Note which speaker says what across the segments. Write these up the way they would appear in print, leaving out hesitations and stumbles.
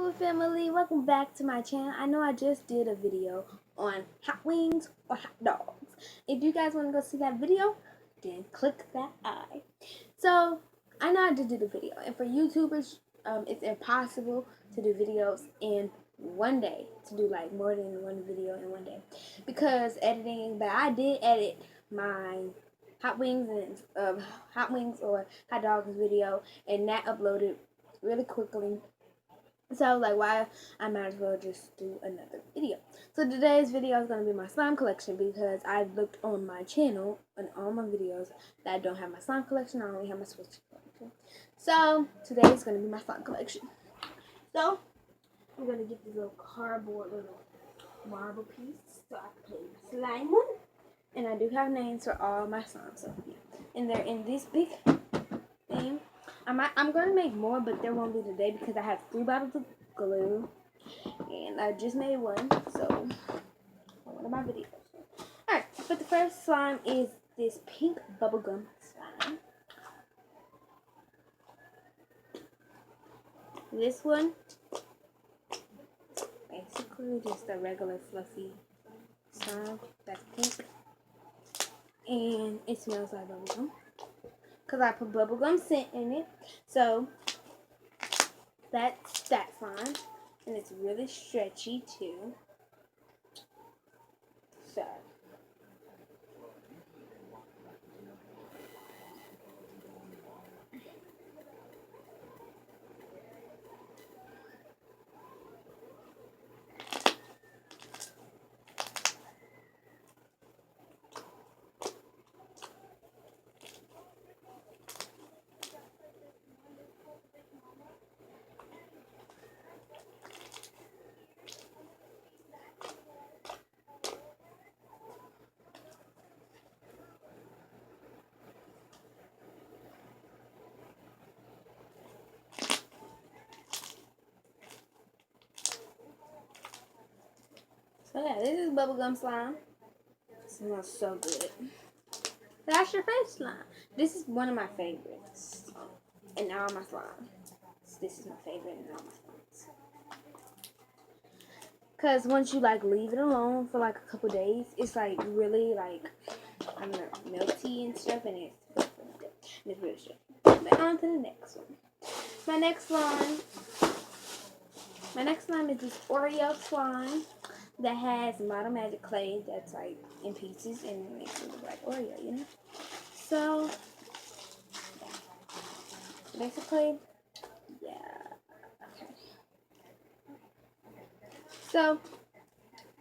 Speaker 1: Hello family, welcome back to my channel. I know I just did a video on hot wings or hot dogs. If you guys want to go see that video, then click that I. So, I know I just did a video, and for YouTubers, it's impossible to do videos in one day, to do like more than one video in one day, because editing, but I did edit my hot wings and hot wings or hot dogs video, and that uploaded really quickly. So I was like, why, I might as well just do another video. So today's video is going to be my slime collection, because I've looked on my channel and all my videos that I don't have my slime collection. I only have my Switch collection. So today is going to be my slime collection. So I'm going to get this little cardboard little marble piece so I can play my slime one. And I do have names for all my slimes. So yeah. And they're in this big thing. I'm going to make more, but there won't be today because I have 3 bottles of glue. And I just made one, so one of my videos. Alright, but the first slime is this pink bubblegum slime. This one, basically just a regular fluffy slime that's pink. And it smells like bubblegum, because I put bubblegum scent in it. So that's that slime. And it's really stretchy too. So yeah, this is bubblegum slime. It smells so good. That's your face slime. This is one of my favorites in all my slime. This is my favorite in all my slimes. Because once you like leave it alone for like a couple days, it's like really like, I don't know, melty and stuff, and it's really good. But on to the next one. My next slime is this Oreo slime that has Model Magic clay that's like in pieces and it makes it look like Oreo, you know? So, basically, yeah. Okay. So,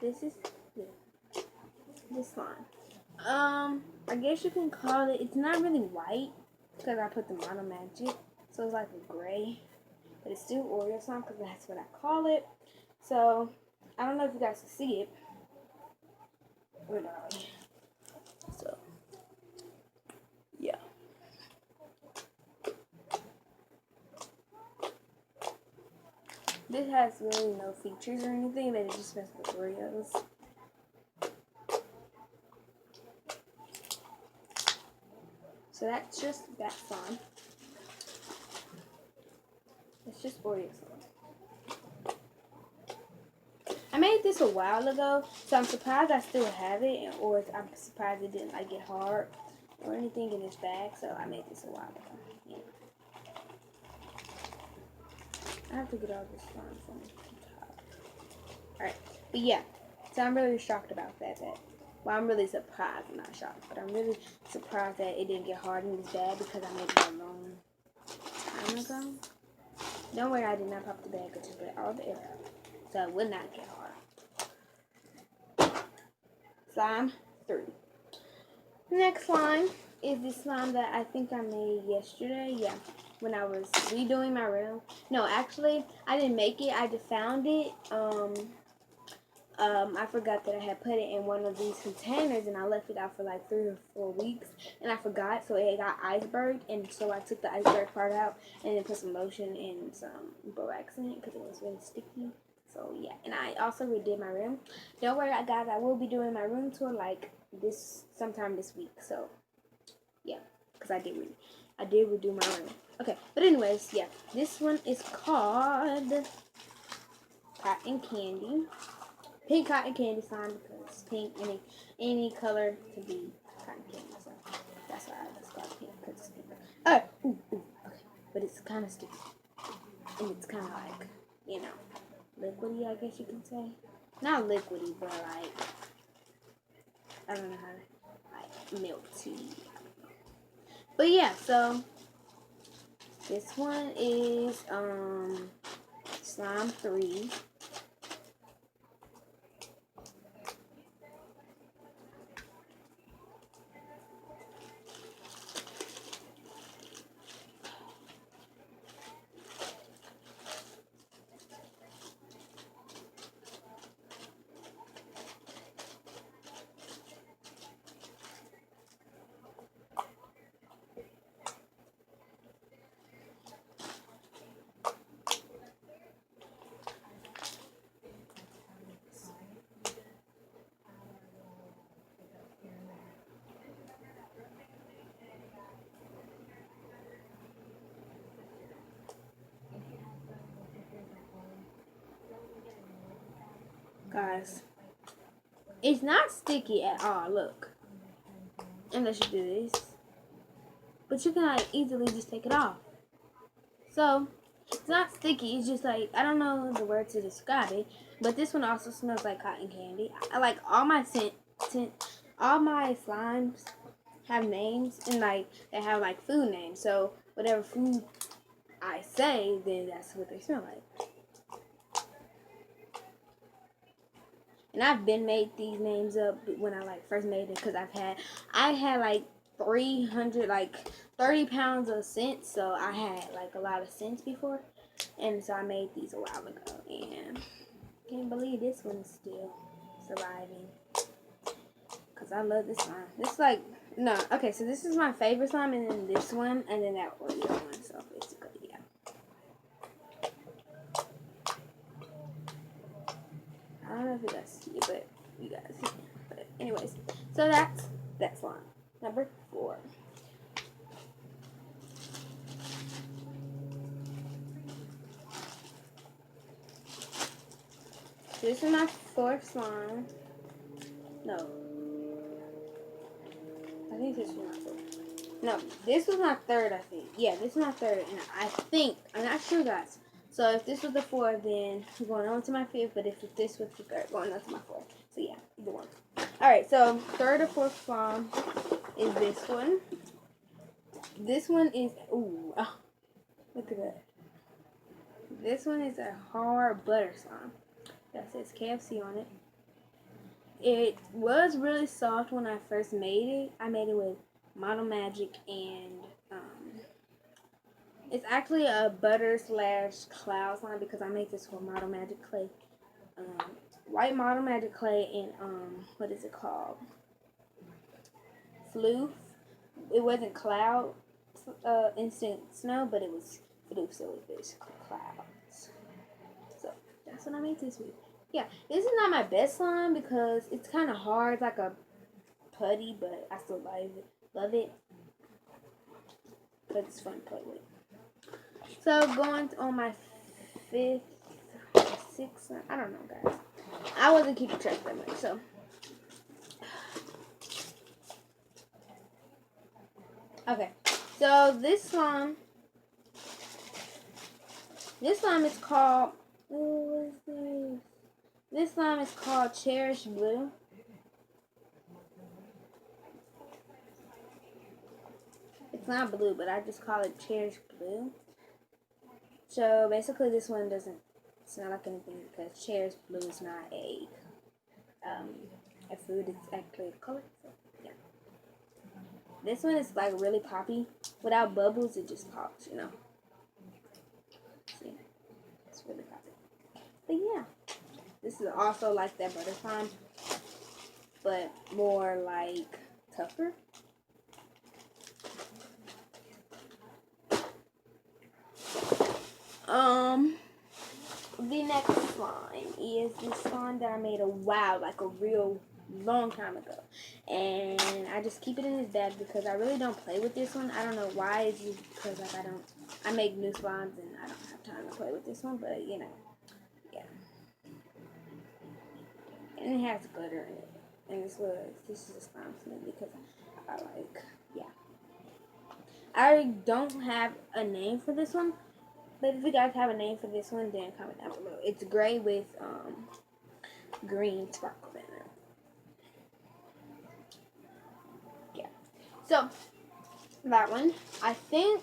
Speaker 1: this is this slime. I guess you can call it, it's not really white because I put the Model Magic, so it's like a gray, but it's still Oreo slime because that's what I call it. So, I don't know if you guys can see it. Or not. So, yeah. This has really no features or anything, but it just smells like Oreos. So that's just that slime. It's just Oreo slime. I made this a while ago, so I'm surprised I still have it, or I'm surprised it didn't like get hard or anything in this bag. So I made this a while ago. Yeah. I have to get all this slime from the top. Alright, but yeah, so I'm really shocked about that. Well, I'm really surprised, I'm not shocked, but I'm really surprised that it didn't get hard in this bag because I made it a long time ago. Don't worry, I did not pop the bag, I just let all the air out, so it would not get hard. Slime 3. Next slime is this slime that I think I made yesterday. Yeah, when I was redoing my room. No, actually, I didn't make it. I just found it. I forgot that I had put it in one of these containers, and I left it out for like 3 or 4 weeks, and I forgot, so it got iceberged, and so I took the iceberg part out and then put some lotion and some borax in it because it was really sticky. So yeah, and I also redid my room. Don't worry, guys, I will be doing my room tour like this sometime this week. So yeah, because I did redo my room. Okay, but anyways, yeah, this one is called cotton candy. Pink cotton candy slime because pink, any color to be cotton candy. So that's why I just got pink because it's pink. Oh, okay. But it's kind of sticky. And it's kind of like, you know, liquidy, I guess you can say. Not liquidy, but like, I don't know how to, like, milk tea. But yeah, so this one is slime 3. Guys, it's not sticky at all, look. Unless you do this. But you can like easily just take it off. So, it's not sticky, it's just like, I don't know the word to describe it. But this one also smells like cotton candy. I like all my all my slimes have names and like they have like food names. So whatever food I say, then that's what they smell like. And I've been made these names up when I like first made it because I had like 300, like 30 pounds of scents, so I had like a lot of scents before, and so I made these a while ago, and I can't believe this one is still surviving because I love this slime. This like, no, okay, so this is my favorite slime, and then this one, and then that Oreo one, so basically, yeah. I don't know if you guys see it, but you guys see it. But anyways, so that's that slime. Number 4. This is my 4th slime. No. I think this was my 4th. No, this was my 3rd, I think. Yeah, this is my 3rd, and I think, I'm not sure, guys. So if this was the 4th, then I'm going on to my 5th, but if this was the 3rd, going on to my 4th. So yeah, either one. Alright, so 3rd or 4th slime is this one. This one is, ooh, oh, look at that. This one is a hard butter slime. That says KFC on it. It was really soft when I first made it. I made it with Model Magic and it's actually a butter / cloud slime because I made this with Model Magic clay. White Model Magic clay and what is it called? Floof. It wasn't cloud instant snow, but it was floof, so it was basically clouds. So that's what I made this with. Yeah, this is not my best slime because it's kind of hard, like a putty, but I still love it. But it's fun to play with. So going on my 5th, 6th, I don't know, guys. I wasn't keeping track that much, so. Okay, so this slime is called, what is this? This slime is called Cherish Blue. It's not blue, but I just call it Cherish Blue. So basically this one doesn't smell like anything because Cherish Blue is not a food, it's actually a color. So yeah. This one is like really poppy. Without bubbles, it just pops, you know. See? It's really poppy. But yeah. This is also like that butter slime, but more like tougher. The next slime is this slime that I made like a real long time ago. And I just keep it in this bag because I really don't play with this one. I don't know why. It's just because like I make new slimes and I don't have time to play with this one, but you know, yeah. and it has glitter in it. And this is a slime snake because I yeah. I don't have a name for this one, but if you guys have a name for this one, then comment down below. It's gray with green sparkles in it. Yeah. So that one, I think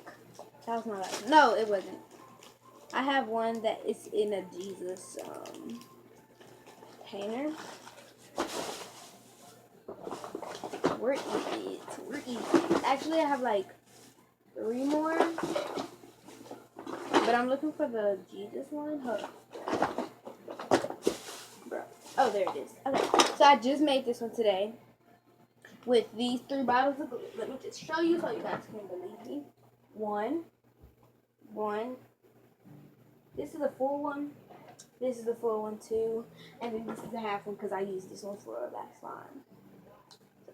Speaker 1: that was my last one. No, it wasn't. I have one that is in a Jesus painter. Where is it? Where is it? Actually, I have like 3 more, but I'm looking for the Jesus one. Hold on. Bro. Oh, there it is. Okay, so I just made this one today with these 3 bottles of glue. Let me just show you so you guys can believe me. One. This is a full one. This is the full one too, and then this is the half one because I used this one for a last slime. So,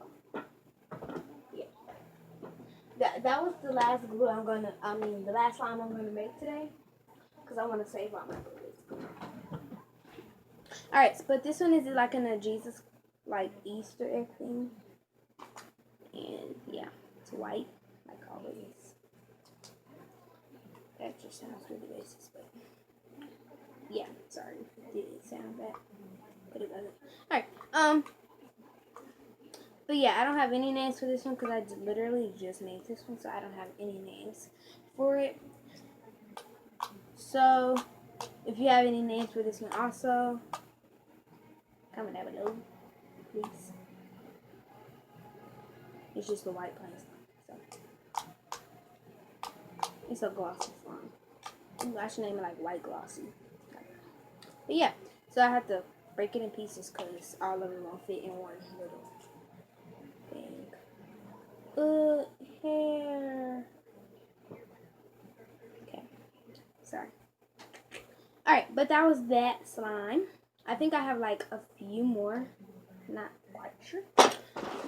Speaker 1: yeah. That was the last glue the last slime I'm gonna make today, because I want to save all my glue. Alright, but this one is like in a Jesus, like Easter egg thing. And yeah, it's white, like always. That just sounds really racist, but yeah, sorry if it didn't sound bad, but it wasn't. Alright, but yeah, I don't have any names for this one because I literally just made this one, so I don't have any names for it. So, if you have any names for this one also, comment down below, please. It's just the white place, so it's a glossy slime. I should name it like white glossy. But yeah, so I have to break it in pieces because all of them won't fit in one little thing. Hair. Okay, sorry. Alright, but that was that slime. I think I have like a few more. Not quite sure.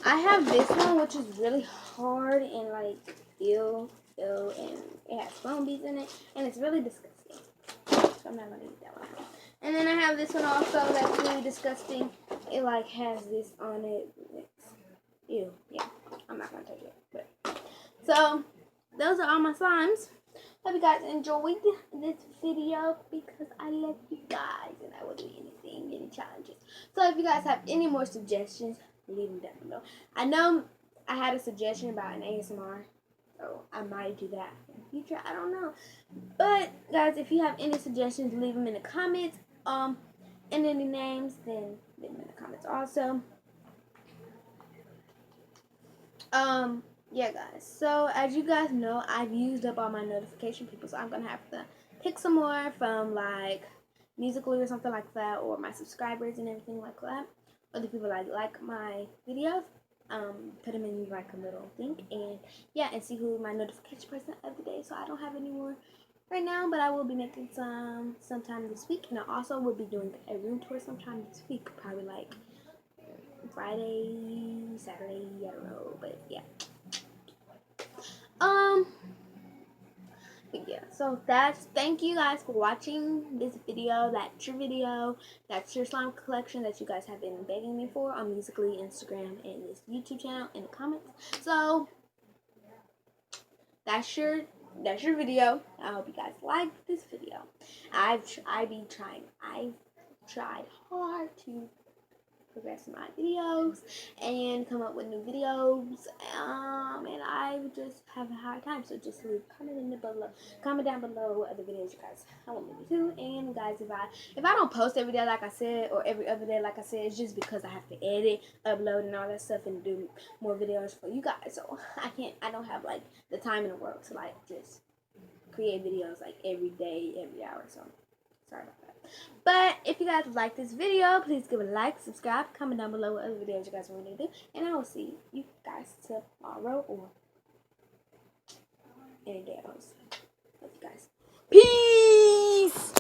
Speaker 1: I have this one, which is really hard and like ill, and it has foam beads in it, and it's really disgusting. So I'm not gonna eat that one. And then I have this one also that's really disgusting. It like has this on it. It's ew. Yeah, I'm not gonna touch it. But so those are all my slimes. Hope you guys enjoyed this video because I love you guys and I will do anything, any challenges. So if you guys have any more suggestions, leave them down below. I know I had a suggestion about an ASMR, so I might do that in the future. I don't know. But guys, if you have any suggestions, leave them in the comments. And any names, then leave them in the comments also. Yeah, guys. So as you guys know, I've used up all my notification people, so I'm gonna have to pick some more from like Musical.ly or something like that, or my subscribers and everything like that. Other people like my videos. Put them in like a little thing, and yeah, and see who my notification person of the day. So I don't have any more right now, but I will be making some sometime this week, and I also will be doing a room tour sometime this week, probably like Friday, Saturday, I don't know, but yeah. But yeah, so thank you guys for watching this video. That's your video. That's your slime collection that you guys have been begging me for on Musical.ly, Instagram, and this YouTube channel in the comments. So that's your video. I hope you guys liked this video. I've tried hard to progress my videos and come up with new videos, and I just have a hard time. So just leave comment down below what other videos you guys want me to do. And guys, if I don't post every day like I said, or every other day like I said, it's just because I have to edit, upload, and all that stuff, and do more videos for you guys. So I don't have like the time in the world to like just create videos like every day, every hour. So sorry about that. But if you guys like this video, please give it a like, subscribe, comment down below what other videos you guys want me to do, and I will see you guys tomorrow or any day else. Love you guys. Peace!